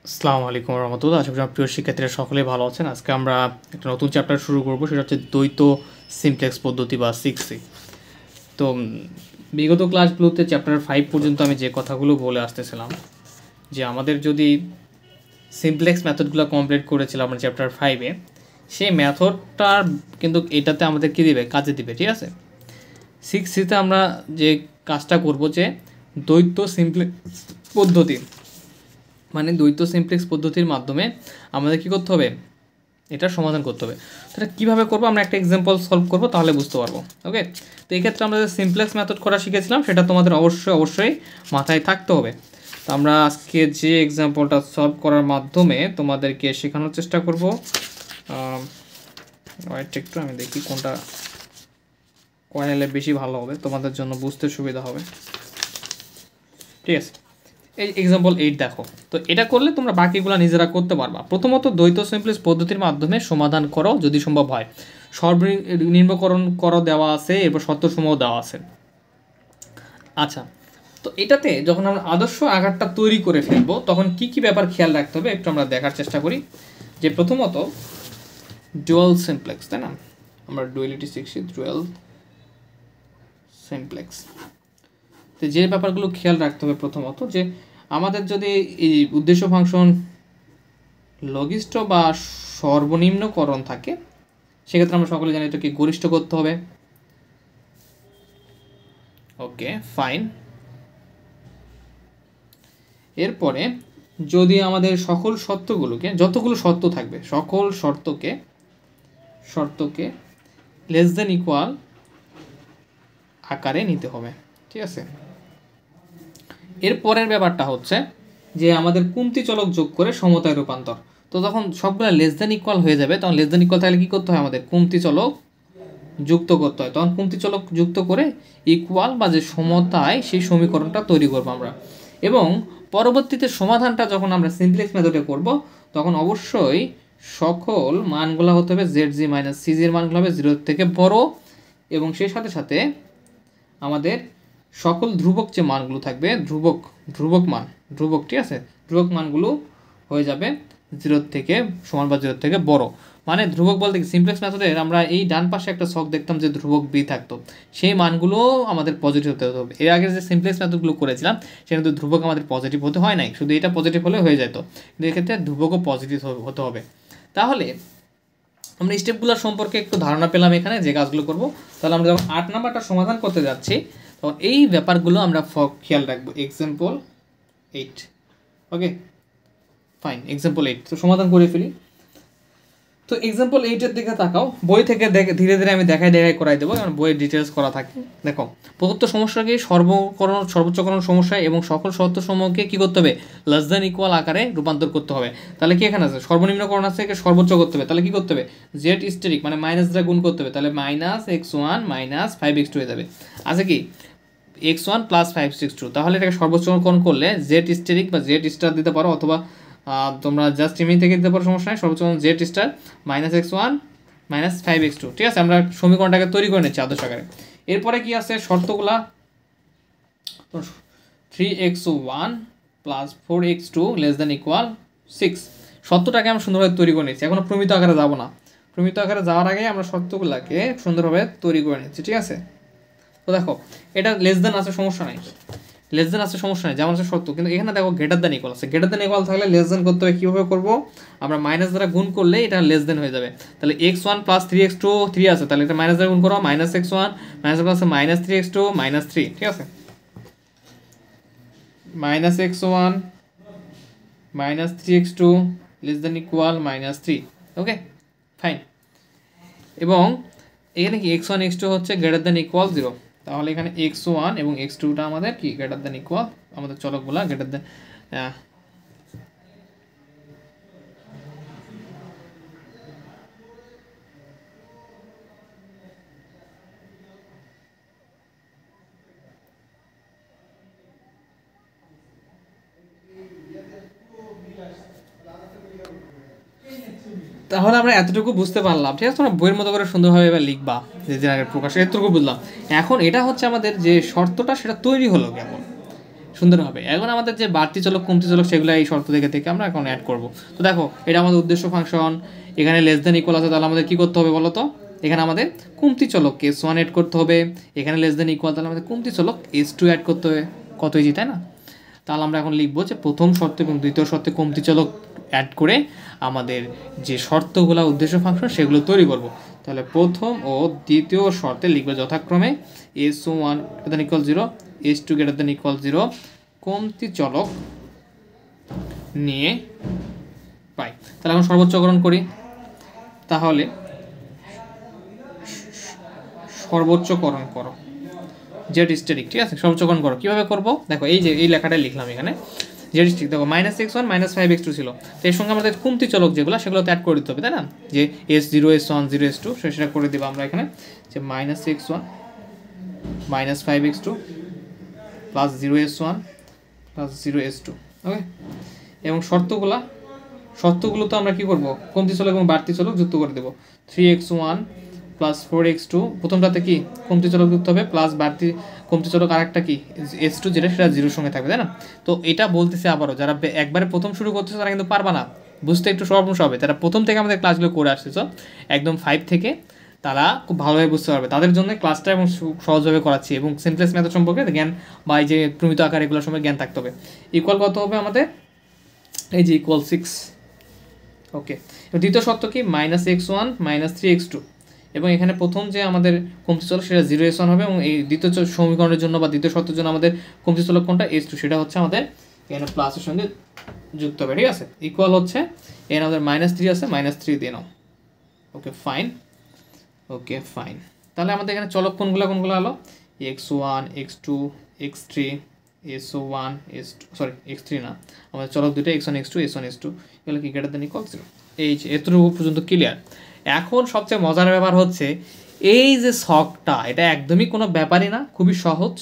আসসালামু আলাইকুম রহমতুল্লাহ। আশা করি আমার প্রিয় শিক্ষার্থীরা সকলেই ভালো আছেন। আজকে আমরা একটা নতুন চ্যাপ্টার শুরু করব, সেটা হচ্ছে দ্বৈত সিমপ্লেক্স পদ্ধতি বা 6C। তো বিগত ক্লাসগুলোতে চ্যাপ্টার 5 পর্যন্ত আমি যে কথাগুলো বলে আসতেছিলাম যে আমাদের যদি সিমপ্লেক্স মেথডগুলো কমপ্লিট করেছিলাম আমরা চ্যাপ্টার 5-এ, সেই মেথডটার কিন্তু এটাতে আমাদের কী দিবে, কাজে দিবে। ঠিক আছে, 6C-তে আমরা যে কাজটা করব যে দ্বৈত সিমপ্লেক্স পদ্ধতি, মানে দ্বৈত সিমপ্লেক্স পদ্ধতির মাধ্যমে আমাদের কী করতে হবে, এটা সমাধান করতে হবে। তো এটা কীভাবে করবো, আমরা একটা এক্সাম্পল সলভ করবো, তাহলে বুঝতে পারবো। ওকে, তো এই ক্ষেত্রে আমরা যে সিমপ্লেক্স মেথড করা শিখেছিলাম সেটা তোমাদের অবশ্যই মাথায় থাকতে হবে। তো আমরা আজকে যে এক্সাম্পলটা সলভ করার মাধ্যমে তোমাদেরকে শেখানোর চেষ্টা করব। একটু আমি দেখি কোনটা কয়েলে বেশি ভালো হবে, তোমাদের জন্য বুঝতে সুবিধা হবে। ঠিক আছে, এই এক্সাম্পল 8 দেখো। তো এটা করলে তোমরা বাকিগুলো নিজেরা করতে পারবা। প্রথমত দ্বৈত সিমপ্লেক্স পদ্ধতির মাধ্যমে সমাধান করো যদি সম্ভব হয়। সর্বনিম্নকরণ করো দেওয়া আছে, এরপর শর্তসমূহ দেওয়া আছে। আচ্ছা, তো এটাতে যখন আমরা আদর্শ আকারটা তৈরি করে ফেলবো তখন কি কি ব্যাপার খেয়াল রাখতে হবে একটু আমরা দেখার চেষ্টা করি। যে প্রথমত ডুয়াল সিমপ্লেক্স, তাই না, আমরা ডুয়ালিটি শিখছি, ডুয়াল সিমপ্লেক্স। তো যে ব্যাপারগুলো খেয়াল রাখতে হবে, প্রথমত যে আমাদের যদি এই উদ্দেশ্য ফাংশন লঘিষ্ঠ বা সর্বনিম্নকরণ থাকে, সেক্ষেত্রে আমরা সকলে জানি এটাকে গরিষ্ঠ করতে হবে। ওকে, ফাইন। এরপরে যদি আমাদের সকল শর্তগুলোকে, যতগুলো শর্ত থাকবে সকল শর্তকে লেস দেন ইকুয়াল আকারে নিতে হবে। ঠিক আছে, এরপরের ব্যাপারটা হচ্ছে যে আমাদের কুন্তি চলক যোগ করে সমতায় রূপান্তর। তো তখন সবগুলো লেস দেন ইকুয়াল হয়ে যাবে, তখন লেস দেন ইকুয়াল থাকলে কী করতে হয়, আমাদের কুন্তি চলক যুক্ত করতে হয়। তখন কুন্তি চলক যুক্ত করে ইকুয়াল বা যে সমতায় সেই সমীকরণটা তৈরি করবো আমরা। এবং পরবর্তীতে সমাধানটা যখন আমরা সিমপ্লেক্স মেথডে করব তখন অবশ্যই সকল মানগুলো হতে হবে ZG মাইনাস CG-র মানগুলো হবে 0 থেকে বড়, এবং সেই সাথে সাথে আমাদের সকল ধ্রুবক যে মানগুলো থাকবে, ধ্রুবক ঠিক আছে, ধ্রুবক মানগুলো হয়ে যাবে 0 থেকে সমান বা 0 থেকে বড়। মানে ধ্রুবক বলতে কি, সিমপ্লেক্স মেথডের আমরা এই ডান পাশে একটা ছক দেখতাম যে ধ্রুবক বি থাকতো, সেই মানগুলো আমাদের পজিটিভ হতে হবে। এর আগে যে সিমপ্লেক্স মেথডগুলো করেছিলাম সেটা কিন্তু ধ্রুবক আমাদের পজিটিভ হতে হয় নাই, শুধু এটা পজিটিভ হলে হয়ে যেত, কিন্তু এক্ষেত্রে ধ্রুবকও পজিটিভ হতে হবে। তাহলে আমরা স্টেপগুলোর সম্পর্কে একটু ধারণা পেলাম এখানে যে কাজগুলো করব। তাহলে আমরা যখন 8 নাম্বারটা সমাধান করতে যাচ্ছি তখন এই ব্যাপারগুলো আমরা খেয়াল রাখবো। এক্সাম্পল 8। ওকে, ফাইন, এক্সাম্পল 8 তো সমাধান করে ফেলি। তো এক্সাম্পল 8-এর দিকে তাকাও, বই থেকে ধীরে ধীরে আমি দেখাই করাই দেবো, কারণ বইয়ের ডিটেলস করা থাকে। দেখো, প্রদত্ত সমস্যাকে সর্বোচ্চকরণ সমস্যা এবং সকল শর্তসমূহকে কী করতে হবে, লেস দ্যান ইকুয়াল আকারে রূপান্তর করতে হবে। তাহলে কি এখানে আছে সর্বনিম্নকরণ আছে, সর্বোচ্চ করতে হবে, তাহলে কী করতে হবে, জেড স্টেরিক মানে মাইনাস দ্বারা গুণ করতে হবে, তাহলে -x1 - 5x2 হয়ে যাবে। আছে কি x1 + 5x2, তাহলে এটাকে সর্বোচ্চকরণ করলে জেড স্টেরিক বা জেড স্টার দিতে পারো, অথবা তোমরা জাস্ট এমনি থেকে দিতে পারো, সমস্যা নেই। সর্বোচ্চ জেড স্টার -x1 - 5x2। ঠিক আছে, আমরা সমীকরণটাকে তৈরি করে নিচ্ছি আদর্শ আকারে। এরপরে কি আছে শর্তগুলা, 3x1 + 4x2 ≤ 6। শর্তটাকে আমরা সুন্দরভাবে তৈরি করে নিচ্ছি, এখনো প্রমিত আকারে যাব না। প্রমিত আকারে যাওয়ার আগে আমরা শর্তগুলোকে সুন্দরভাবে তৈরি করে নিচ্ছি। ঠিক আছে, তো দেখো এটা লেস দেন আছে, সমস্যা নাই, যেমন আছে শর্ত, কিন্তু এখানে দেখো গ্রেটার দ্যান ইকুয়াল আছে। গ্রেটার দ্যান ইকুয়াল থাকলে লেস দেন করতে হবে, কীভাবে করবো, আমরা মাইনাস দ্বারা গুণ করলে এটা লেস দেন হয়ে যাবে। তাহলে x1 + 3x2 3 আছে, তাহলে এটা মাইনাস দ্বারা গুণ করো, -x1 প্লাস -3x2 -3। ঠিক আছে, -x1 -3x2 ≤ -3। ওকে, ফাইন। এবং এখানে কি x1 x2 হচ্ছে গ্রেটার দ্যান ইকুয়াল 0, তাহলে এখানে x1 এবং x2টা আমাদের কি গ্রেটার দ্যান ইকুয়াল, আমাদের চলকগুলা গ্রেটার দ্যান। তাহলে আমরা এতটুকু বুঝতে পারলাম। ঠিক আছে, তোমরা বইয়ের মতো করে সুন্দরভাবে এবার লিখবা, যেদিন আগের প্রকাশ, এতটুকু বুঝলাম। এখন এটা হচ্ছে আমাদের যে শর্তটা সেটা তৈরি হলো কেমন, সুন্দর হবে। এখন আমাদের যে বাড়তি চলক কমতি চলক সেগুলো এই শর্ত থেকে আমরা এখন অ্যাড করব। তো দেখো এটা আমাদের উদ্দেশ্য ফাংশন, এখানে লেস দেন ইকুয়াল আছে, তাহলে আমাদের কী করতে হবে বলো তো, এখানে আমাদের কমতি চলককে S1 অ্যাড করতে হবে, এখানে লেস দেন ইকুয়াল তাহলে আমাদের কমতি চলক S2 অ্যাড করতে হবে। কত ইজি তাই না? তাহলে আমরা এখন লিখবো যে প্রথম শর্ত এবং দ্বিতীয় শর্তে কমতি চলক অ্যাড করে আমাদের যে শর্তগুলো উদ্দেশ্য ফাংশন সেগুলো তৈরি করব। তাহলে প্রথম ও দ্বিতীয় শর্তে লিখবে যথাক্রমে S1 greater than equal 0, S2 greater than equal 0 কমতি চলক নিয়ে পাই। তাহলে এখন সর্বোচ্চকরণ করি। তাহলে সর্বোচ্চকরণ করো জেড স্ট্যাটিক, ঠিক আছে? সর্বোচ্চকরণ করো, কীভাবে করবো দেখো, এই যে এই লেখাটাই লিখলাম এখানে জেড স্ট্যাটিক। দেখো -x1 -5x2 ছিল, তো এর সঙ্গে আমাদের কমতি চলক যেগুলো সেগুলো তো অ্যাড করে দিতে হবে তাই না, যে S0 S1 0 S2 সেটা করে দেবো আমরা এখানে, যে -x1 -5x2 plus 0s1 plus 0s2। ওকে, এবং শর্তগুলো তো আমরা কী করবো, কমতি চলক এবং বাড়তি চলক যুক্ত করে দেবো। 3x1 প্লাস 4x2, প্রথমটাতে কি কমতি চলক যুক্ত হবে, প্লাস বাড়তি কমতি চলক আরেকটা কি S2 যেটা সেটা 0-র সঙ্গে থাকবে তাই না। তো এটা বলতেছে আবারও, যারা একবারে প্রথম শুরু করতেছে তারা কিন্তু পারবা না, বুঝতে একটু সমস্যা হবে। তারা প্রথম থেকে আমাদের ক্লাসগুলো করে আসতেছ একদম 5 থেকে, তারা খুব ভালোভাবে বুঝতে পারবে, তাদের জন্য ক্লাসটা এবং সহজভাবে করাচ্ছি, এবং সিমপ্লেক্স মেথড সম্পর্কে জ্ঞান বা এই যে প্রমিত আকার এগুলোর সময় জ্ঞান থাকতে হবে। ইকুয়াল কত হবে আমাদের, এই যে ইকুয়াল 6। ওকে, দ্বিতীয় শর্ত কি -x1 -3x2, এবং এখানে প্রথম যে আমাদের কমতি চলক সেটা 0s1 হবে, এবং এই দ্বিতীয় সমীকরণের জন্য বা দ্বিতীয় শর্তের জন্য আমাদের কমতি চলক কোনটা S2, সেটা হচ্ছে আমাদের এখানে প্লাসের সঙ্গে যুক্ত হবে, ঠিক আছে? ইকুয়াল হচ্ছে এখানে আমাদের -3 আছে, -3 দিয়ে নাও। Okay fine, okay fine. তাহলে আমাদের এখানে চলক কোনগুলো হলো x1 x2 x3 s1 s2, sorry x3 না, আমাদের চলক দুটো x1 x2 s1 s2 এগুলো কি গ্রেটার দ্যান ইকুয়াল 0। এই যে এতটুকু পর্যন্ত ক্লিয়ার। এখন সবচেয়ে মজার ব্যাপার হচ্ছে এই যে ছকটা, এটা একদমই কোনো ব্যাপারই না, খুবই সহজ,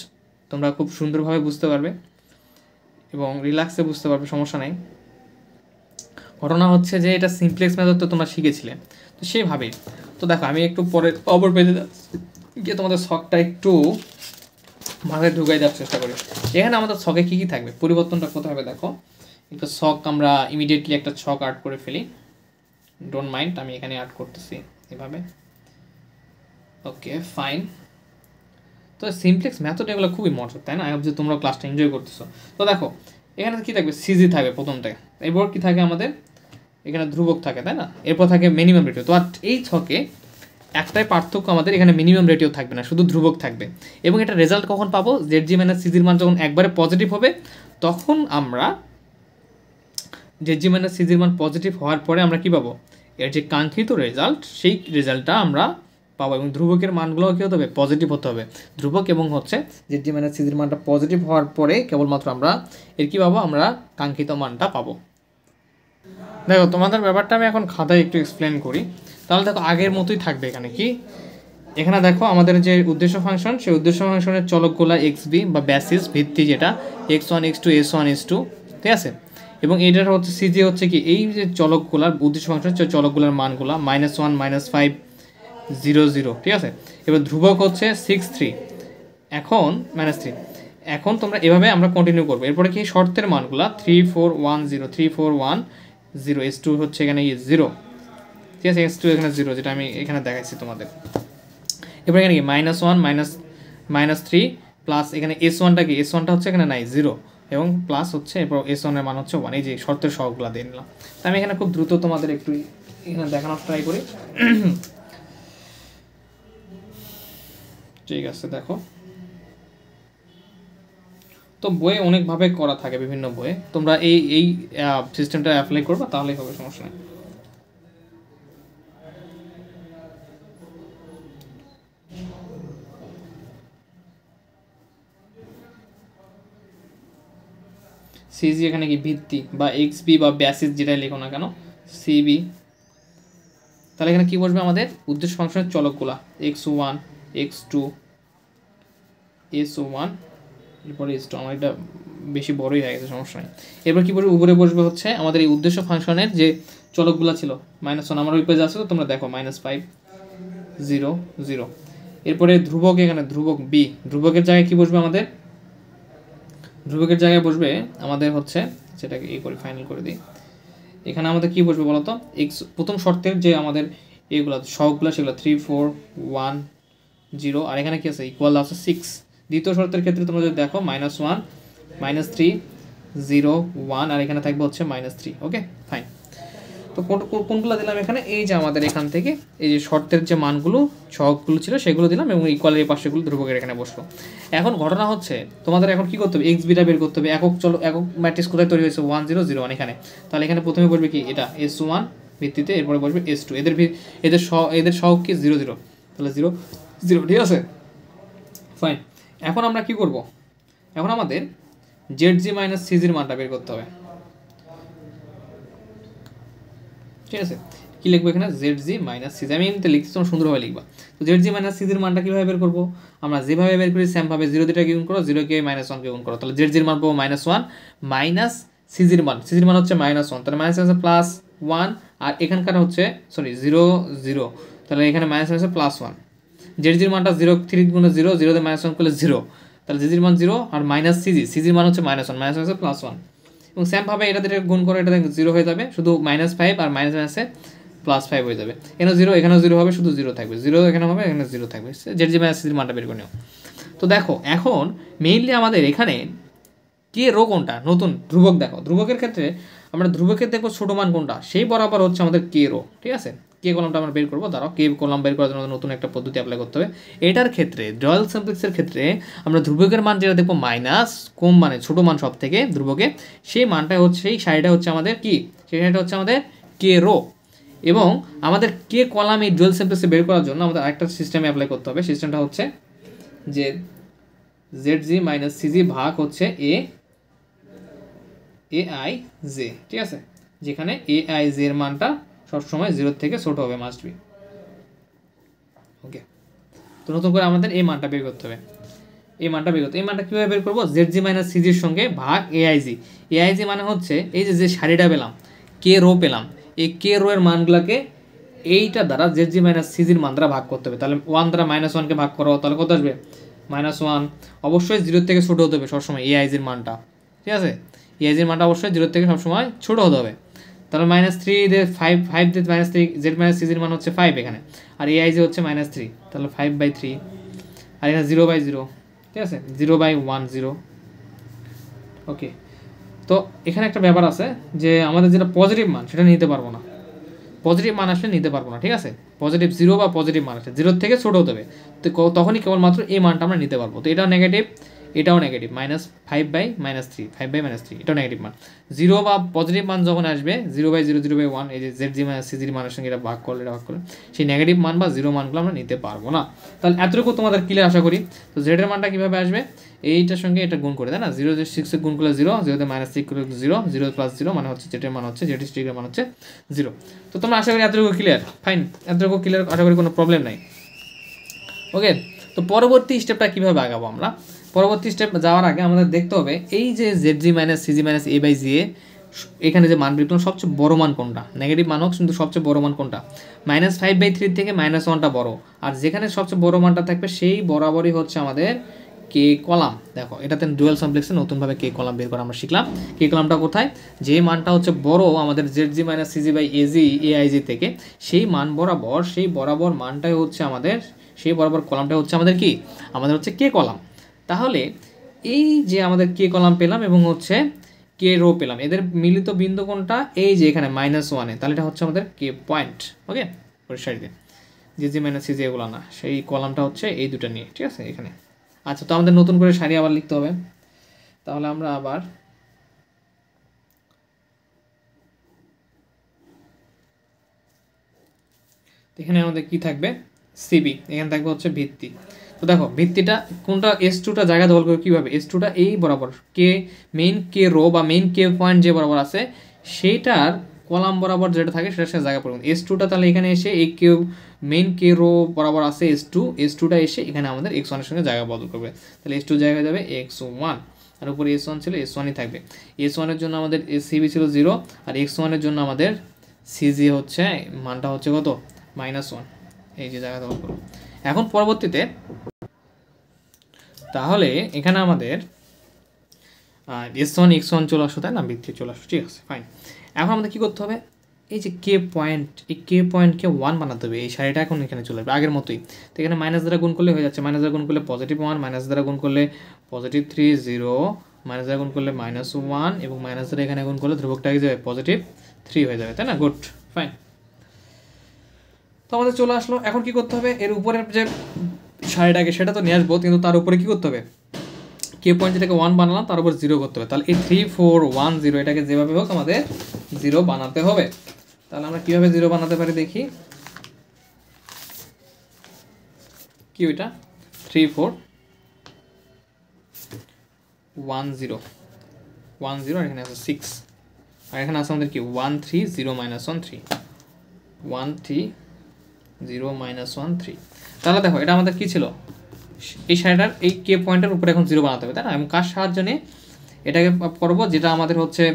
তোমরা খুব সুন্দরভাবে বুঝতে পারবে এবং রিল্যাক্সে বুঝতে পারবে, সমস্যা নেই। ঘটনা হচ্ছে যে এটা সিমপ্লেক্স মেথড তো তোমরা শিখেছিলে, তো সেইভাবেই। তো দেখো আমি একটু পরে অপর পেজে গিয়ে তোমাদের ছকটা একটু মাথায় ঢুকাই দেওয়ার চেষ্টা করি। এখানে আমাদের ছকে কী কী থাকবে, পরিবর্তনটা কোথায় হবে দেখো। একটা ছক আমরা ইমিডিয়েটলি একটা ছক আর্ট করে ফেলি, ডোন্ট মাইন্ড, আমি এখানে আর্ট করতেছি এভাবে। Okay fine. তো সিমপ্লেক্স মেথড এগুলো খুবই মজার তাই না, যে তোমরা ক্লাসটা এনজয় করতেছো। তো দেখো এখানে কী থাকবে, সিজি থাকবে প্রথমটায়, এরপর কী থাকে আমাদের এখানে ধ্রুবক থাকে তাই না, এরপর থাকে মিনিমাম রেটিও। তো আর এই ছকে একটাই পার্থক্য, আমাদের এখানে মিনিমাম রেটিও থাকবে না, শুধু ধ্রুবক থাকবে। এবং এটা রেজাল্ট কখন পাবো, জেড জি মাইনাস সিজির মান যখন একবারে পজিটিভ হবে, তখন আমরা জেড জি মাইনাস সিজির মান পজিটিভ হওয়ার পরে আমরা কী পাবো, এর যে কাঙ্ক্ষিত রেজাল্ট সেই রেজাল্টটা আমরা পাবো। এবং ধ্রুবকের মানগুলোও কী হতে হবে, পজিটিভ হতে হবে। ধ্রুবক এবং হচ্ছে জেড জি মাইনাস সিজির মানটা পজিটিভ হওয়ার পরে কেবলমাত্র আমরা এর কী পাবো, আমরা কাঙ্ক্ষিত মানটা পাবো। দেখো তোমাদের ব্যাপারটা আমি এখন খাতায় একটু এক্সপ্লেন করি। তাহলে দেখো আগের মতোই থাকবে এখানে কি, এখানে দেখো আমাদের যে উদ্দেশ্য ফাংশন, সেই উদ্দেশ্য ফাংশনের চলকগুলো XB বা বেসিস ভিত্তি, যেটা x1 x2 s1 s2, ঠিক আছে? এবং এইটার হচ্ছে সিজি হচ্ছে কি, এই যে চলকগুলার উদ্দেশ্য ফাংশন চলকগুলোর মানগুলো -1 -5 0 0, ঠিক আছে? এবার ধ্রুবক হচ্ছে 6 3, এখন -3। এখন তোমরা এভাবে আমরা কন্টিনিউ করবো। এরপরে কি শর্তের মানগুলো 3 4 1 0 3 4 1 0, S2 হচ্ছে এখানে 0, ঠিক আছে? S2 এখানে 0, যেটা আমি এখানে দেখাচ্ছি তোমাদের। এবার এখানে কি -1 -3 প্লাস এখানে S1টা কি, S1টা হচ্ছে এখানে নাই 0, এবং প্লাস হচ্ছে এরপর S1 এর মান হচ্ছে 1। এই যে শর্তের সহগগুলো দিয়ে নিলাম। তো আমি এখানে খুব দ্রুত তোমাদের একটু এখানে দেখানোর ট্রাই করি। ঠিক আছে, দেখো তো বইয়ে অনেকভাবে করা থাকে, বিভিন্ন বইয়ে, তোমরা এই সিস্টেমটা অ্যাপ্লাই করবা তাহলেই হবে, সমস্যা নেই। সিজি এখানে কি ভিত্তি বা XB বা বেসিস যেটাই লেখো না কেন, CB। তাহলে এখানে কি বসবে আমাদের উদ্দেশ্য ফাংশনের চলকগুলা x1 x2 s1, এরপরে s2। আমার এটা বেশি বড়ই হয়ে গেছে, সমস্যা নেই। এরপর কি বলবো, উপরে বসবে হচ্ছে আমাদের এই উদ্দেশ্য ফাংশনের যে চলকগুলো ছিল -1, আমার ওই পেজে আছে, তো তোমরা দেখো -5 0 0। এরপরে ধ্রুবক, এখানে ধ্রুবক B, ধ্রুবকের জায়গায় কি বসবে আমাদের ধ্রুবকের জায়গায় বসবে আমাদের হচ্ছে, সেটাকে করে ফাইনাল করে দিই। এখানে আমাদের কি বসবে বলতো, এক্স প্রথম শর্তের যে আমাদের এগুলো সবগুলো সেগুলো 3 4 1 0, আর এখানে কি আছে ইকুয়াল আছে 6। দ্বিতীয় শর্তের ক্ষেত্রে তোমরা যদি দেখো -1 -3 0 1, আর এখানে থাকবে হচ্ছে -3। Okay fine. তো কোনগুলো দিলাম এখানে, এই যে আমাদের এখান থেকে এই যে শর্তের যে মানগুলো সহগগুলো ছিল সেগুলো দিলাম, এবং ইকুয়ালের এই পাশেগুলো ধ্রুবকের এখানে বসলো। এখন ঘটনা হচ্ছে তোমাদের এখন কি করতে হবে, এক্স বিটা বের করতে হবে। একক ম্যাট্রিক্স কোথায় তৈরি হয়েছে 1 0 0 1 এখানে, তাহলে এখানে প্রথমে বলবে কি এটা S1 ভিত্তিতে, এরপরে বসবে S2, এদের সহগ কি 0 0, তাহলে 0 0, ঠিক আছে ফাইন। এখন আমরা কি করব, এখন আমাদের ZG - CGর মানটা বের করতে হবে, ঠিক আছে। কি লিখবো এখানে, ZG - CG, আমি এমনিতে লিখছি, তোমরা সুন্দরভাবে লিখবা। তো ZG - CGর মানটা কীভাবে বের করবো, আমরা যেভাবে বের করি সেমভাবে 0 দিয়ে গুণ করো, 0 কে -1 কে গুণ করো, তাহলে ZG এর মান পাবো -1 মাইনাস CGর মান হচ্ছে -1, তাহলে -1 আর এখানকার হচ্ছে সরি 0 0, তাহলে এখানে -1 ZG এর মানটা 0 3 গুণে 0, 0 দিয়ে -1 করলে 0, তাহলে ZG এর মান 0 আর CGর মান হচ্ছে -1 এবং সেমভাবে এটা দিয়ে গুণ করে এটা 0 হয়ে যাবে, শুধু -5 আর মাইনাসে +5 হয়ে যাবে। এখানে 0 এখানেও 0 হবে, শুধু 0 থাকবে, 0 এখানে হবে, এখানে 0 থাকবে। ZG - CGর মানটা বের করে নিও। তো দেখো এখন মেইনলি আমাদের এখানে কে রো কোনটা, নতুন ধ্রুবক দেখো, ধ্রুবকের ক্ষেত্রে আমরা ধ্রুবকের দেখবো ছোটো মান কোনটা, সেই বরাবর হচ্ছে আমাদের কে রো, ঠিক আছে। কে কলামটা আমরা বের করবো, দাঁড়াও কে কলাম বের করার জন্য নতুন একটা পদ্ধতি অ্যাপ্লাই করতে হবে। এটার ক্ষেত্রে ডুয়াল সিমপ্লেক্সের ক্ষেত্রে আমরা ধ্রুবকের মান যেটা দেখবো মাইনাস কম, মানে ছোটো মান সব থেকে ধ্রুবকে, সেই মানটা হচ্ছে, সেই সারিটা হচ্ছে আমাদের কি, সেই সারিটা হচ্ছে আমাদের কে রো। এবং আমাদের কে কলাম এই ডুয়াল সিমপ্লেক্সে বের করার জন্য আমাদের আরেকটা সিস্টেমে অ্যাপ্লাই করতে হবে। সিস্টেমটা হচ্ছে যে ZG - CG ভাগ হচ্ছে AIJ, ঠিক আছে, যেখানে AIJ এর মানটা সবসময় 0 থেকে ছোট হবে, মাস্ট বি। ওকে, তো নতুন করে আমাদের এই মানটা বের করতে হবে, এই মানটা কীভাবে বের করবো, ZG - CGর সঙ্গে ভাগ AIJ মানে হচ্ছে এই যে সারিটা পেলাম, কে রো পেলাম, এই কে রো এর মানগুলোকে এইটা দ্বারা ZG - CGর মান দ্বারা ভাগ করতে হবে। তাহলে 1 দ্বারা -1কে ভাগ করো, তাহলে কত আসবে -1, অবশ্যই 0 থেকে ছোটো হতে হবে সবসময় AIJের মানটা, ঠিক আছে। AIJের মানটা অবশ্যই 0 থেকে সবসময় ছোটো হতে হবে। তাহলে -3 দিয়ে 5 দিয়ে -3, Z - CGর মান হচ্ছে 5 এখানে, আর AIJ হচ্ছে -3, তাহলে 5/3, আর এখানে 0/0, ঠিক আছে, 0/1 0। ওকে, তো এখানে একটা ব্যাপার আছে যে আমাদের যেটা পজিটিভ মান সেটা নিতে পারবো না, পজিটিভ মান আসলে নিতে পারবো না, ঠিক আছে। পজিটিভ 0 বা পজিটিভ মান আসলে 0 থেকে ছোটো হতে হবে, তো তখনই কেবলমাত্র এই মানটা আমরা নিতে পারবো। তো এটাও নেগেটিভ, এটাও নেগেটিভ, -5/-3, 5/-3, এটাও নেগেটিভ মান। 0 বা পজিটিভ মান যখন আসবে 0/0 0/1, এই যে ZG - CGর মানের সঙ্গে এটা ভাগ করলে সেই নেগেটিভ মান বা 0 মানগুলো আমরা নিতে পারবো না। তাহলে এতটুকু তোমাদের ক্লিয়ার আশা করি। তো Z এর মানটা কীভাবে আসবে, এইটার সঙ্গে এটা গুণ করে, তাই না, 0 6 গুণ করলে 0, 0 -6 করলে 0, 0 + 0 মানে হচ্ছে Z এর মান হচ্ছে, Z এর মান হচ্ছে 0। তো তোমরা আশা করি এতটুকু ক্লিয়ার, ফাইন, এতটুকু ক্লিয়ার, আশা করি কোনো প্রবলেম নাই। ওকে, তো পরবর্তী স্টেপটা কীভাবে আগাবো আমরা, পরবর্তী স্টেপ যাওয়ার আগে আমাদের দেখতে হবে এই যে ZG - CG - A/J এখানে যে মান বের করলাম সবচেয়ে বড় মান কোনটা, নেগেটিভ মান হোক কিন্তু সবচেয়ে বড় মান কোনটা, -5/3 থেকে -1টা বড়, আর যেখানে সবচেয়ে বড় মানটা থাকবে সেই বরাবরই হচ্ছে আমাদের কে কলাম। দেখো এটাতে ডুয়াল সিমপ্লেক্সে নতুনভাবে কে কলাম বের করা আমরা শিখলাম। কে কলামটা কোথায়, যে মানটা হচ্ছে বড় আমাদের ZG - CG/AIJ থেকে, সেই মান বরাবর, সেই বরাবর মানটাই হচ্ছে আমাদের, সেই বরাবর কলামটা হচ্ছে আমাদের কি, আমাদের হচ্ছে কে কলাম। তাহলে এই যে আমাদের কে কলাম পেলাম এবং হচ্ছে কে রো পেলাম, এদের মিলিত বিন্দু কোনটা, এই যে এখানে -1-এ, তাহলে এটা হচ্ছে আমাদের কে পয়েন্ট। ওকে, পরিষ্কারই ZG - CG এগুলো না, সেই কলামটা হচ্ছে এই দুটো নিয়ে, ঠিক আছে এখানে। আচ্ছা, তো আমাদের নতুন করে সারি আবার লিখতে হবে, তাহলে আমরা আবার এখানে আমাদের কি থাকবে, সিবি, এখানে থাকবে হচ্ছে ভিত্তি। তো দেখো ভিত্তিটা কোনটা, S2টা জায়গা দখল করে কীভাবে, S2টা এই বরাবর কে মেইন কে রো বা মেইন কে পয়েন্ট যে বরাবর আছে সেইটার কলাম বরাবর যেটা থাকে সেটার সাথে জায়গা পড়বে। S2টা তাহলে এখানে এসে এই কে মেইন কে রো বরাবর আছে S2টা এসে এখানে আমাদের x1 এর সঙ্গে জায়গা বদল করবে, তাহলে S2 জায়গায় যাবে x1, আর উপরে S1 ছিল, S1ই থাকবে। S1 এর জন্য আমাদের সিবি ছিল 0, আর x1 এর জন্য আমাদের সিজি হচ্ছে মানটা হচ্ছে কত, -1, এই যে জায়গা দখল করবো। এখন পরবর্তীতে তাহলে এখানে আমাদের S1 X1 চলে আসো, তাই না, বৃত্তি চলে আসো, ঠিক আছে ফাইন। এখন আমাদের কী করতে হবে, এই যে কে পয়েন্ট, এই কে পয়েন্টকে 1 বানাতে হবে, এই সারিটা এখন এখানে চলে আসবে আগের মতোই। তো এখানে মাইনাস দ্বারা গুণ করলে হয়ে যাচ্ছে, মাইনাস দ্বারা গুণ করলে +1, মাইনাস দ্বারা গুণ করলে +3 0, মাইনাস দ্বারা গুণ করলে -1 এবং মাইনাস দ্বারা এখানে গুণ করলে ধ্রুবকটা হয়ে যাবে +3 হয়ে যাবে, তাই না, গুড ফাইন। তো আমাদের চলে আসলো। এখন কি করতে হবে, এর উপরের যে সারিটাকে সেটা তো নিয়ে আসবো, কিন্তু তার উপরে কী করতে হবে, কে পয়েন্ট যেটাকে 1 বানালাম তার উপর 0 করতে হবে। তাহলে এই 3 4 1 0 এটাকে যেভাবে হোক আমাদের 0 বানাতে হবে। তাহলে আমরা কীভাবে 0 বানাতে পারি দেখি, কি ওইটা 3 4 1 0 1 0 আর এখানে আছে 6, আর এখানে আছে আমাদের কি 1 3 0 -1 3 1 3 0 -1 3। তাহলে দেখো এটা আমাদের কী ছিল, এই সারিটার এই কে পয়েন্টের উপরে এখন 0 বানাতে হবে, তাই না, এবং কার সাহায্য নিয়ে এটাকে করবো, যেটা আমাদের হচ্ছে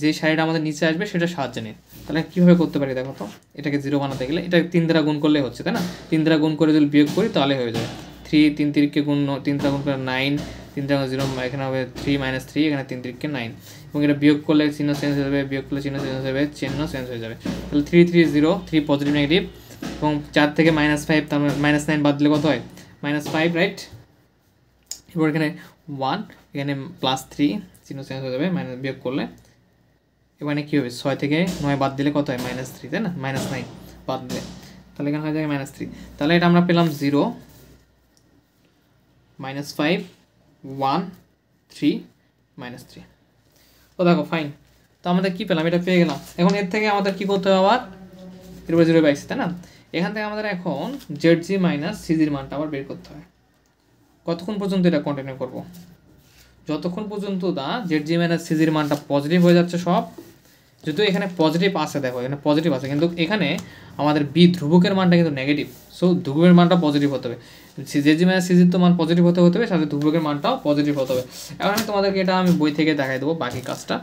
যে সারিটা আমাদের নিচে আসবে সেটা সাহায্য নিয়ে। তাহলে কীভাবে করতে পারি দেখো তো, এটাকে 0 বানাতে গেলে এটা 3 দ্বারা গুণ করলে হচ্ছে, তাই না, 3 দ্বারা গুণ করে যদি বিয়োগ করি তাহলে হয়ে যাবে 3 3 3কে গুণ 3 দ্বারা গুণ করে 9, 3 দ্বারা 0, এখানে হবে 3 -3, এখানে 3 3কে 9, এবং এটা বিয়োগ করলে চিহ্ন চেঞ্জ হয়ে যাবে, বিয়োগ করলে চিহ্ন চেঞ্জ হয়ে যাবে, চিহ্ন চেঞ্জ হয়ে যাবে। তাহলে 3 3 0, 3 পজিটিভ নেগেটিভ, এবং 4 থেকে -5, তার -9 বাদ দিলে কত হয় -5, রাইট। এবার এখানে 1, এখানে +3, চিহ্ন চেঞ্জ হয়ে যাবে, মাইনাস বিয়োগ করলে এখানে কী হবে 6 থেকে 9 বাদ দিলে কত হয় -3, তাই না, -9 বাদ দিলে, তাহলে এখানে হয়ে যাবে -3। তাহলে এটা আমরা পেলাম 0 -5 1 3 -3। তো দেখো ফাইন, তো আমাদের কী পেলাম, এটা পেয়ে গেলাম। এখন এর থেকে আমাদের কী করতে হবে, আবার এরপরে 0 পাইছি, তাই না, এখান থেকে আমাদের এখন ZG - CG মানটা আবার বের করতে হয়। কতক্ষণ পর্যন্ত এটা কন্টিনিউ করব, যতক্ষণ পর্যন্ত না ZG - CG মানটা পজিটিভ হয়ে যাচ্ছে সব, যদিও এখানে পজিটিভ আছে, দেখো এখানে পজিটিভ আছে, কিন্তু এখানে আমাদের বি ধ্রুবকের মানটা কিন্তু নেগেটিভ, সো ধ্রুবকের মানটা পজিটিভ হতে হবে, ZG - CG তো মান পজিটিভ হতে হবে, সাথে ধ্রুবকের মানটাও পজিটিভ হতে হবে। এখন আমি তোমাদেরকে এটা আমি বই থেকে দেখাই দেবো বাকি কাজটা।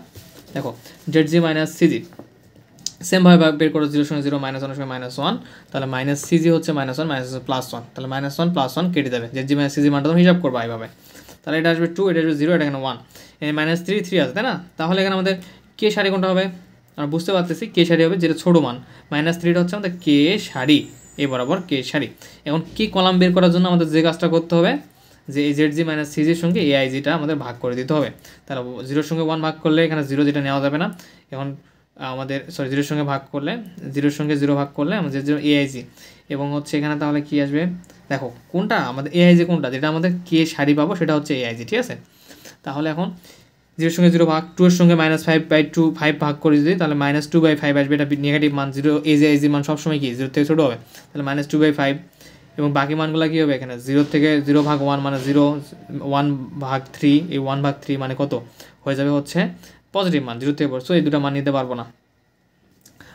দেখো ZG - CG সেমভাবে বের করো, 0 সঙ্গে 0 -1 সঙ্গে -1, তাহলে -CG হচ্ছে -1 +1, তাহলে -1 +1 কেটে দেবে, ZG - CG মানটা তুমি হিসাব করবা এইভাবে। তাহলে এটা আসবে 2, এটা আসবে 0, এটা এখানে 1, এখানে -3 3 আছে, তাই না। তাহলে এখানে আমাদের কে সারি কোনটা হবে, আমরা বুঝতে পারতেছি কে সারি হবে যেটা ছোটো মান, -3টা হচ্ছে আমাদের কে সারি, এই বরাবর কে সারি। এখন কি কলাম বের করার জন্য আমাদের যে কাজটা করতে হবে, যে এই ZG - CG সঙ্গে AIGটা আমাদের ভাগ করে দিতে হবে। তাহলে 0 সঙ্গে 1 ভাগ করলে এখানে 0 যেটা নেওয়া যাবে না, এখন আমাদের 0 সঙ্গে ভাগ করলে 0 সঙ্গে 0 ভাগ করলে আমাদের যে AIG, এবং হচ্ছে এখানে তাহলে কি আসবে, দেখো কোনটা আমাদের AIG কোনটা, যেটা আমাদের কে সারি পাবো সেটা হচ্ছে AIG, ঠিক আছে। তাহলে এখন 0 সঙ্গে 0 ভাগ, 2 এর সঙ্গে -5/2 5 ভাগ করে দিই, তাহলে -2/5 আসবে, এটা নেগেটিভ মান, 0 AIG মান সবসময় কি 0 থেকে ছোটো হবে, তাহলে -2/5, এবং বাকি মানগুলো কী হবে, এখানে 0 থেকে 0 ভাগ 1 মানে 0, 1/3, এই 1/3 মানে কত হয়ে যাবে হচ্ছে পজিটিভ মান, 0 থেকে পড়ছো, এই দুটো মান নিতে পারবো না।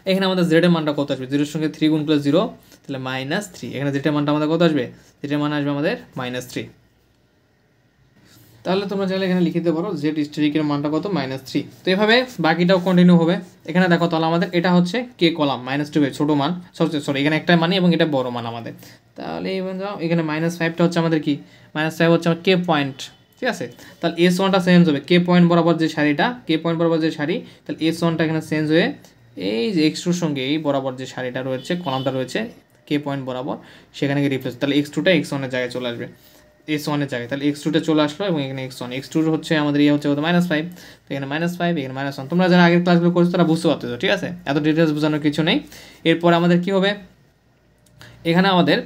এখানে আমাদের জেডের মানটা কত আসবে, 0 সঙ্গে 3 গুণ প্লাস 0, তাহলে -3, এখানে জেডের মানটা আমাদের কত আসবে, জেডের মান আসবে আমাদের -3। তাহলে তোমরা চাইলে এখানে লিখে দিতে পারো জেড স্টেরিকের মানটা কত -3। তো এভাবে বাকিটাও কন্টিনিউ হবে। এখানে দেখো তাহলে আমাদের এটা হচ্ছে কে কলাম, -2 ছোটো মান, সরি এখানে একটা মানই এবং এটা বড় মান আমাদের। তাহলে এখানে -5টা হচ্ছে আমাদের কি, -5 হচ্ছে আমার কে পয়েন্ট, ঠিক আছে। তাহলে S1টা চেঞ্জ হবে, কে পয়েন্ট বরাবর যে সারিটা, কে পয়েন্ট বরাবর যে সারি, তাহলে S1টা এখানে চেঞ্জ হয়ে এই যে x2-র সঙ্গে এই বরাবর যে সারিটা রয়েছে, কলামটা রয়েছে কে পয়েন্ট বরাবর, সেখানে গিয়ে রিপ্লেস, তাহলে x2টা x1-এর জায়গায় চলে আসবে, S1-এর জায়গায়, তাহলে x2টা চলে আসলো, এবং এখানে x2 হচ্ছে আমাদের ইয়ে হচ্ছে -5, তো এখানে -5, এখানে -1। তোমরা যারা আগের ক্লাসগুলো করছো তারা বুঝতে পারতেছো, ঠিক আছে, এত ডিটেলস বোঝানোর কিছু নেই। এরপর আমাদের কি হবে, এখানে আমাদের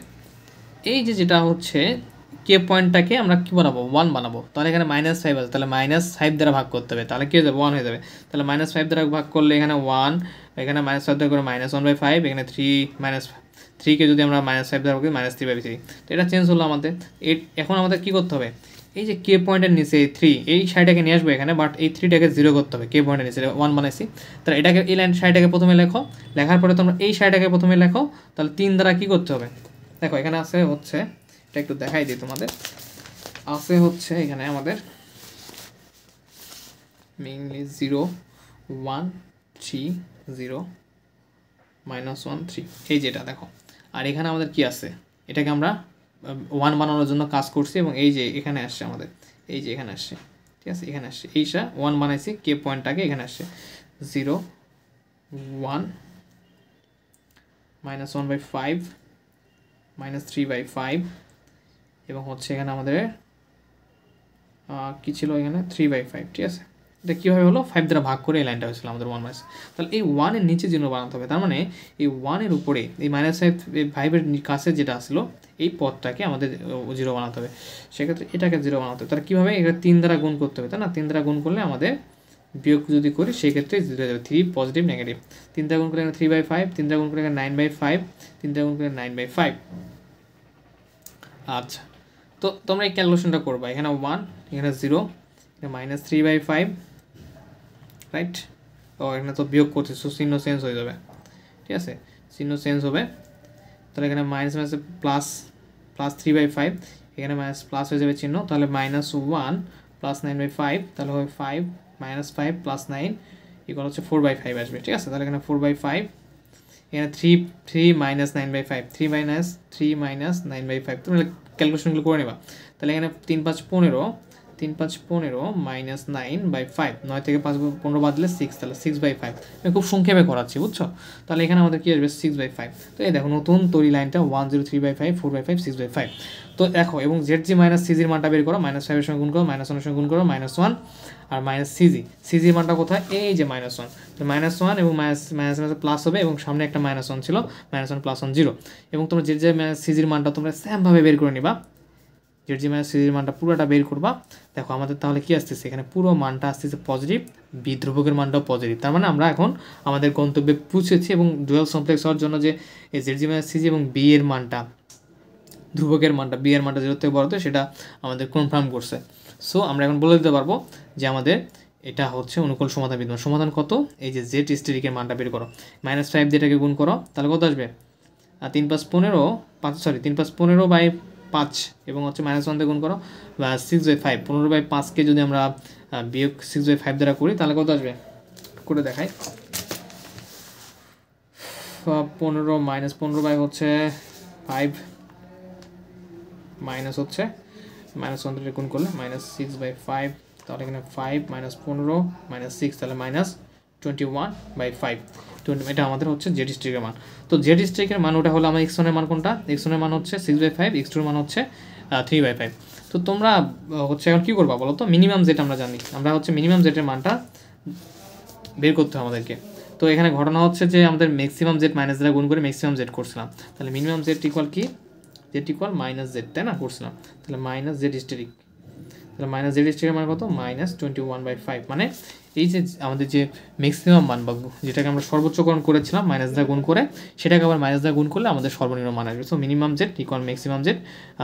এই যে যেটা হচ্ছে কে পয়েন্টটাকে আমরা কী বানাবো, 1 বানাবো। তাহলে এখানে -5 আছে, তাহলে -5 দ্বারা ভাগ করতে হবে, তাহলে কী হয়ে যাবে 1 হয়ে যাবে। তাহলে -5 দ্বারা ভাগ করলে এখানে 1, এখানে -5 দ্বারা করে -1/5, এখানে 3কে যদি আমরা -5 দ্বারা করি -3/3, তো এটা চেঞ্জ হলো আমাদের। এখন আমাদের কী করতে হবে, এই যে কে পয়েন্টের নিচে এই 3, এই সাইডটাকে নিয়ে আসবো এখানে, বাট এই 3টাকে 0 করতে হবে, কে পয়েন্টের নিচে 1 বানাইছি, তাহলে এটাকে এই লাইন সাইডটাকে প্রথমে লেখো, লেখার পরে তোমরা এই সাইডটাকে প্রথমে লেখো, তাহলে 3 দ্বারা কী করতে হবে, দেখো এখানে আছে হচ্ছে, এটা একটু দেখাই দিই তোমাদের, আছে হচ্ছে এখানে আমাদের মেইনলি 0 1 3 0 -1 3, এই যেটা দেখো। আর এখানে আমাদের কি আছে, এটাকে আমরা 1 বানানোর জন্য কাজ করছি, এবং এই যে এখানে আসছে আমাদের, এই যে এখানে আসছে, ঠিক আছে, এখানে আসছে এইটা 1 বানাইছি, কে পয়েন্টটাকে এখানে আসছে 0 1 -1/5 -3/5 এবং হচ্ছে এখানে আমাদের কী ছিল এখানে 3/5। ঠিক আছে, এটা কীভাবে হলো 5 দ্বারা ভাগ করে এই লাইনটা হয়েছিল আমাদের 1 তাহলে এই 1-এর নিচে 0 বানাতে হবে, তার মানে এই 1-এর উপরে এই -5-এর কাছে যেটা আসলো এই পদটাকে আমাদের 0 বানাতে হবে, সেক্ষেত্রে এটাকে 0 বানাতে হবে। তাহলে কীভাবে, এটা 3 দ্বারা গুণ করতে হবে, তাই না? 3 দ্বারা গুণ করলে আমাদের বিয়োগ যদি করি সেক্ষেত্রে 0 হয়ে যাবে, 3 পজিটিভ নেগেটিভ, 3 দ্বারা গুণ করলে এখানে 3/5, 3 দ্বারা গুণ করলে এখানে 9/5, 3 দ্বারা গুণ করলে 9/5। আচ্ছা, তো তোমরা এই ক্যালকুলেশনটা করবা, এখানে 1, এখানে 0, এখানে -3/5, রাইট? ও এখানে তো বিয়োগ করছে, সো চিহ্ন চেঞ্জ হয়ে যাবে। ঠিক আছে, চিহ্ন চেঞ্জ হবে, তাহলে এখানে মাইনাস মাইনাসে প্লাস, +3/5, এখানে মাইনাস প্লাস হয়ে যাবে চিহ্ন, তাহলে -1 + 9/5, তাহলে হবে 5 -5 + 9 ইকুয়াল হচ্ছে 4/5 আসবে। ঠিক আছে, তাহলে এখানে 4/5, এখানে 3 - 9/5, 3 - 9/5, তোমরা ক্যালকুলেশনগুলো করে নেবা। তাহলে এখানে 3 5 15, 3 5 15 -9/5, 9 থেকে 5 15 বাদ দিলে 6, তাহলে 6/5। আমি খুব সংক্ষেপে করাচ্ছি, বুঝছো? তাহলে এখানে আমাদের কী আসবে 6/5। তো এই দেখো নতুন তৈরি লাইনটা 103/5, 4/5, 6/5। তো দেখো, এবং ZG - CG এর মানটা বের করো, -5-এর সঙ্গে গুণ করো, -1 এর সঙ্গে গুণ করো, -1 আর -CG এর মানটা কোথায়, এই যে -1, তো -1 এবং মাইনাস প্লাস হবে, এবং সামনে একটা -1 ছিল, -1 + 1 0, এবং তোমরা ZG - CG এর মানটা তোমরা সেমভাবে বের করে নিবা, ZG - CG এর মানটা পুরোটা বের করবা। দেখো আমাদের তাহলে কি আসতেছে, এখানে পুরো মানটা আসতেছে পজিটিভ, বি ধ্রুবকের মানটাও পজিটিভ, তার মানে আমরা এখন আমাদের গন্তব্যে পৌঁছেছি। এবং ডুয়াল কমপ্লেক্স হওয়ার জন্য যে ZG - CG এবং বি এর মানটা, ধ্রুবকের মানটা, বি এর মানটা 0 থেকে বড় হতে, সেটা আমাদের কনফার্ম করছে। সো আমরা এখন বলে দিতে পারবো যে আমাদের এটা হচ্ছে অনুকূল সমাধান বিদ্যমান। সমাধান কত, এই যে জেড স্টেরিকের মানটা বের করো, -5 দিয়ে এটাকে গুণ করো, তাহলে কত আসবে, 3 5 15, 3 5 15/5, এবং হচ্ছে -1 দিয়ে গুণ করো, বা 6/5, 15/5কে যদি আমরা বিয়োগ 6/5 দ্বারা করি তাহলে কত আসবে, করে দেখাই। 15 - 15 হচ্ছে 5, মাইনাস হচ্ছে -1 দিয়ে গুণ করলে -6/5, তাহলে এখানে 5 - 15 - 6, তাহলে -21/5, এটা আমাদের হচ্ছে জেড স্ট্রিকের মান। তো জেড স্ট্রিকের মান ওটা হলো আমার x1 এর মান কোনটা, x1 এর মান হচ্ছে 6/5, x2 এর মান হচ্ছে 3/5। তো তোমরা হচ্ছে এখন কী করবা বলো তো, মিনিমাম জেড আমরা জানি, আমরা হচ্ছে মিনিমাম জেডের মানটা বের করতে হবে আমাদেরকে। তো এখানে ঘটনা হচ্ছে যে আমাদের ম্যাক্সিমাম জেড মাইনাস দ্বারা গুণ করে ম্যাক্সিমাম জেড করছিলাম, তাহলে মিনিমাম জেড ইকুয়াল কি, জেড ইকুয়াল -z, তাই না, করছিলাম। তাহলে -z স্টেরিক, তাহলে -z স্টেরিকের মান কত, -21/5, মানে এই যে আমাদের যে ম্যাক্সিমাম মান বা যেটাকে আমরা সর্বোচ্চকরণ করেছিলাম মাইনাস দ্বারা গুণ করে, সেটাকে আবার মাইনাস দ্বারা গুণ করলে আমাদের সর্বনিম্ন মান আসবে। So minimum z equal maximum z,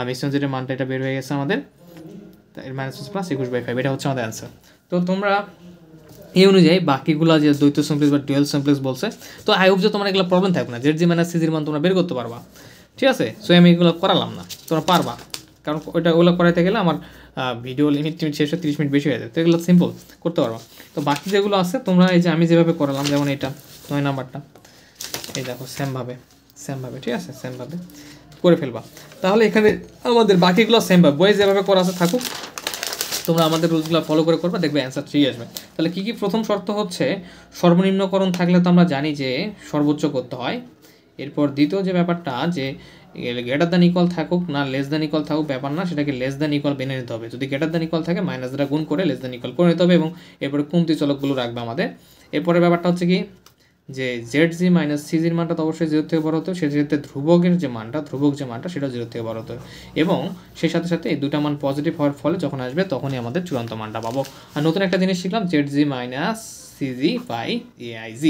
maximum জেডের মানটা এটা বের হয়ে গেছে আমাদের, এর -+21/5, এটা হচ্ছে আমাদের অ্যান্সার। তো তোমরা এই অনুযায়ী বাকিগুলো যে দ্বৈত সিমপ্লেক্স বা ডুয়াল সিমপ্লেক্স বলছে, তো আই হোপ যে তোমার এগুলো প্রবলেম থাকবে না, ZG - CG এর মান তোমরা বের করতে পারবা। ঠিক আছে, সো আমি এগুলো করালাম না, তোমরা পারবা, কারণ ওগুলো করাইতে গেলে আমার ভিডিও লিমিট শেষ 30 মিনিট বেশি হয়ে যায়, তো এগুলো সিম্পল করতে পারবা। তো বাকি যেগুলো আছে তোমরা এই যে আমি যেভাবে করালাম, যেমন এটা 9 নাম্বারটা, এই দেখো সেমভাবে, ঠিক আছে, সেমভাবে করে ফেলবা। তাহলে এখানে আমাদের বাকিগুলো সেমভাবে বই যেভাবে করা আছে থাকুক, তোমরা আমাদের রুলসগুলো ফলো করে করবা, দেখবে অ্যান্সার 3 আসবে। তাহলে কী কী, প্রথম শর্ত হচ্ছে সর্বনিম্নকরণ থাকলে তো আমরা জানি যে সর্বোচ্চ করতে হয়। এরপর দ্বিতীয় যে ব্যাপারটা, যে গ্রেটার দ্যান ইকুয়াল থাকুক না লেস দ্যান ইকুয়াল থাকুক ব্যাপার না, সেটাকে লেস দ্যান ইকুয়াল বেনে নিতে হবে। যদি গ্রেটার দ্যান ইকুয়াল থাকে মাইনাস দ্বারা গুণ করে লেস দ্যান ইকুয়াল করে নিতে হবে, এবং এরপরে কমতি চলকগুলো রাখবে আমাদের। এরপরে ব্যাপারটা হচ্ছে কি, যে ZG - CG এর মানটা তো অবশ্যই 0 থেকে বড় হতো, সেক্ষেত্রে ধ্রুবক যে মানটা সেটা 0 থেকে বড় হতো, এবং সেই সাথে সাথে এই দুটা মান পজিটিভ হওয়ার ফলে যখন আসবে তখনই আমাদের চূড়ান্ত মানটা পাবো। আর নতুন একটা জিনিস শিখলাম, ZG - CG/AIG,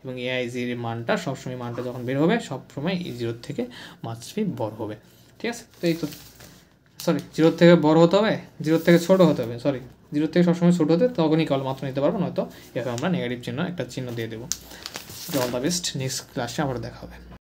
এবং AIG এর মানটা সবসময়, মানটা যখন বের হবে সবসময় 0 থেকে মাস্ট বি বড় হবে। ঠিক আছে, তো এই তো, সরি 0 থেকে বড় হতে হবে, 0 থেকে ছোট হতে হবে, 0 থেকে সবসময় ছোটো হতে, তখনই কেবল মাত্র নিতে পারবো, নয়তো এভাবে আমরা নেগেটিভ চিহ্ন একটা চিহ্ন দিয়ে দেবো। অল দ্য বেস্ট, নেক্সট ক্লাসে আবার দেখা হবে।